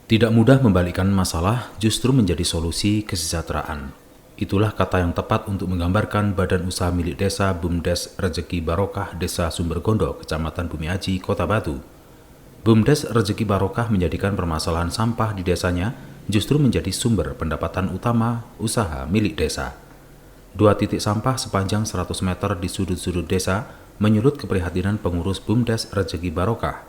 Tidak mudah membalikkan masalah justru menjadi solusi kesejahteraan. Itulah kata yang tepat untuk menggambarkan badan usaha milik desa BUMDes Rezeki Barokah Desa Sumbergondo, Kecamatan Bumi Aji, Kota Batu. BUMDes Rezeki Barokah menjadikan permasalahan sampah di desanya justru menjadi sumber pendapatan utama usaha milik desa. 2 titik sampah sepanjang 100 meter di sudut-sudut desa menyulut keprihatinan pengurus BUMDes Rezeki Barokah.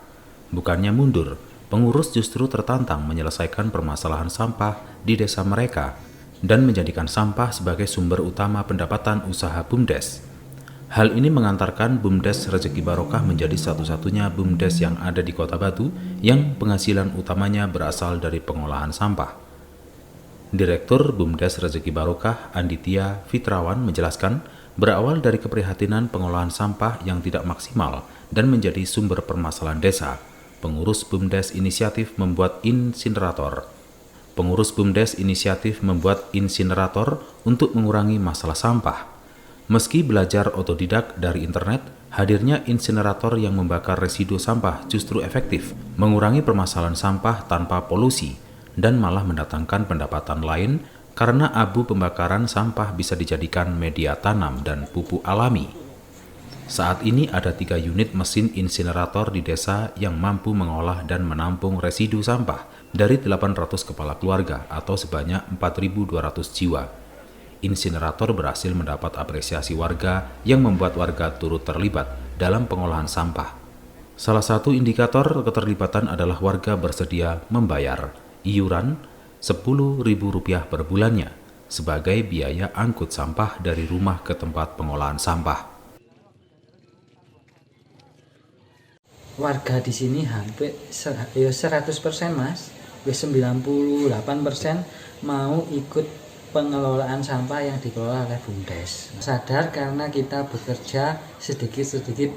Bukannya mundur, pengurus justru tertantang menyelesaikan permasalahan sampah di desa mereka dan menjadikan sampah sebagai sumber utama pendapatan usaha BUMDes. Hal ini mengantarkan BUMDes Rezeki Barokah menjadi satu-satunya BUMDes yang ada di Kota Batu yang penghasilan utamanya berasal dari pengolahan sampah. Direktur BUMDes Rezeki Barokah, Anditya Fitrawan, menjelaskan berawal dari keprihatinan pengolahan sampah yang tidak maksimal dan menjadi sumber permasalahan desa, pengurus BUMDes inisiatif membuat insinerator. Pengurus BUMDes inisiatif membuat insinerator untuk mengurangi masalah sampah. Meski belajar otodidak dari internet, hadirnya insinerator yang membakar residu sampah justru efektif mengurangi permasalahan sampah tanpa polusi dan malah mendatangkan pendapatan lain karena abu pembakaran sampah bisa dijadikan media tanam dan pupuk alami. Saat ini ada 3 unit mesin insinerator di desa yang mampu mengolah dan menampung residu sampah dari 800 kepala keluarga atau sebanyak 4.200 jiwa. Insinerator berhasil mendapat apresiasi warga yang membuat warga turut terlibat dalam pengolahan sampah. Salah satu indikator keterlibatan adalah warga bersedia membayar iuran Rp10.000 per bulannya sebagai biaya angkut sampah dari rumah ke tempat pengolahan sampah. Warga di sini hampir 100% Mas, 98% mau ikut pengelolaan sampah yang dikelola oleh BUMDes. Sadar karena kita bekerja sedikit-sedikit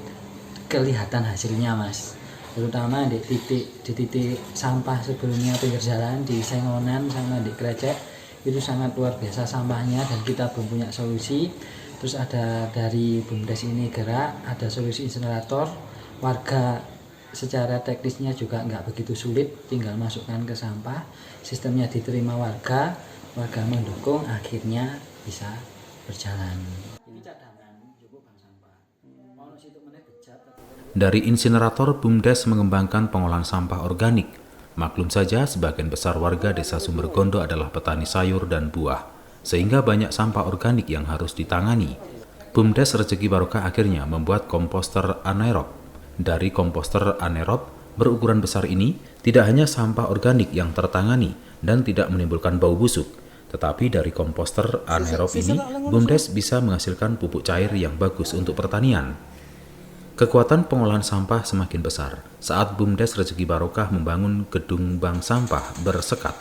kelihatan hasilnya Mas, terutama di titik sampah sebelumnya pinggir jalan di Sengonan sama di Krecek itu sangat luar biasa sampahnya dan kita belum punya solusi. Terus ada dari BUMDes ini gerak, ada solusi insinerator, warga secara teknisnya juga nggak begitu sulit, tinggal masukkan ke sampah, sistemnya diterima warga mendukung, akhirnya bisa berjalan. Dari insinerator, BUMDes mengembangkan pengolahan sampah organik. Maklum saja, sebagian besar warga desa Sumbergondo adalah petani sayur dan buah, sehingga banyak sampah organik yang harus ditangani. BUMDes Rezeki Barokah akhirnya membuat komposter anaerob. Dari komposter anaerob berukuran besar ini, tidak hanya sampah organik yang tertangani dan tidak menimbulkan bau busuk, tetapi dari komposter anaerob ini, BUMDes bisa menghasilkan pupuk cair yang bagus untuk pertanian. Kekuatan pengolahan sampah semakin besar saat BUMDes Rezeki Barokah membangun gedung bank sampah bersekat.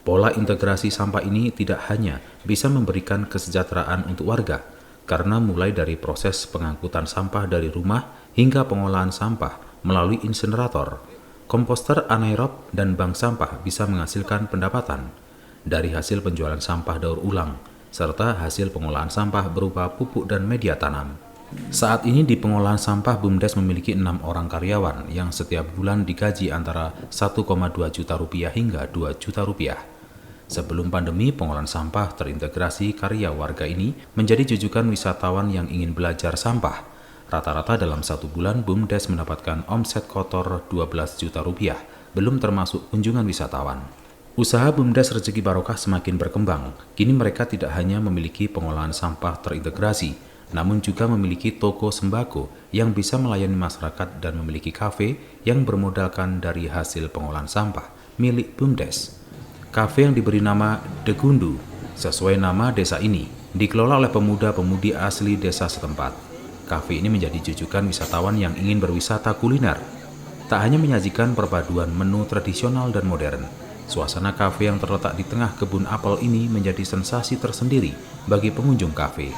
Pola integrasi sampah ini tidak hanya bisa memberikan kesejahteraan untuk warga, karena mulai dari proses pengangkutan sampah dari rumah hingga pengolahan sampah melalui insinerator, komposter anaerob dan bank sampah bisa menghasilkan pendapatan dari hasil penjualan sampah daur ulang, serta hasil pengolahan sampah berupa pupuk dan media tanam. Saat ini di pengolahan sampah BUMDes memiliki 6 orang karyawan yang setiap bulan digaji antara 1,2 juta rupiah hingga 2 juta rupiah. Sebelum pandemi, pengolahan sampah terintegrasi karya warga ini menjadi jujukan wisatawan yang ingin belajar sampah. Rata-rata dalam 1 bulan BUMDes mendapatkan omset kotor 12 juta rupiah, belum termasuk kunjungan wisatawan. Usaha BUMDes Rezeki Barokah semakin berkembang. Kini mereka tidak hanya memiliki pengolahan sampah terintegrasi, namun juga memiliki toko sembako yang bisa melayani masyarakat dan memiliki kafe yang bermodalkan dari hasil pengolahan sampah milik BUMDes. Kafe yang diberi nama The Gundu, sesuai nama desa ini, dikelola oleh pemuda-pemudi asli desa setempat. Kafe ini menjadi jujukan wisatawan yang ingin berwisata kuliner. Tak hanya menyajikan perpaduan menu tradisional dan modern, suasana kafe yang terletak di tengah kebun apel ini menjadi sensasi tersendiri bagi pengunjung kafe.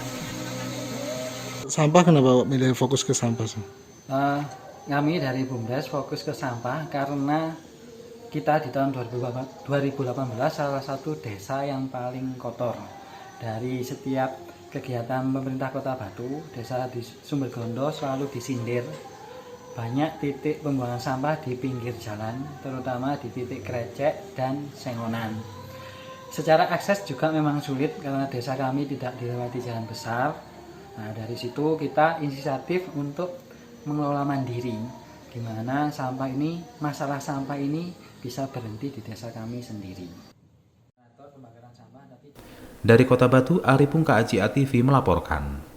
Sampah kenapa milih fokus ke sampah sih? Kami dari BUMDes fokus ke sampah karena kita di tahun 2018 salah satu desa yang paling kotor. Dari setiap kegiatan pemerintah Kota Batu, desa di Sumbergondo selalu disindir banyak titik pembuangan sampah di pinggir jalan, terutama di titik krecek dan sengonan. Secara akses juga memang sulit karena desa kami tidak dilewati jalan besar. Nah, dari situ kita inisiatif untuk mengelola mandiri, di mana masalah sampah ini bisa berhenti di desa kami sendiri. Dari Kota Batu, Arifung KAJA TV melaporkan.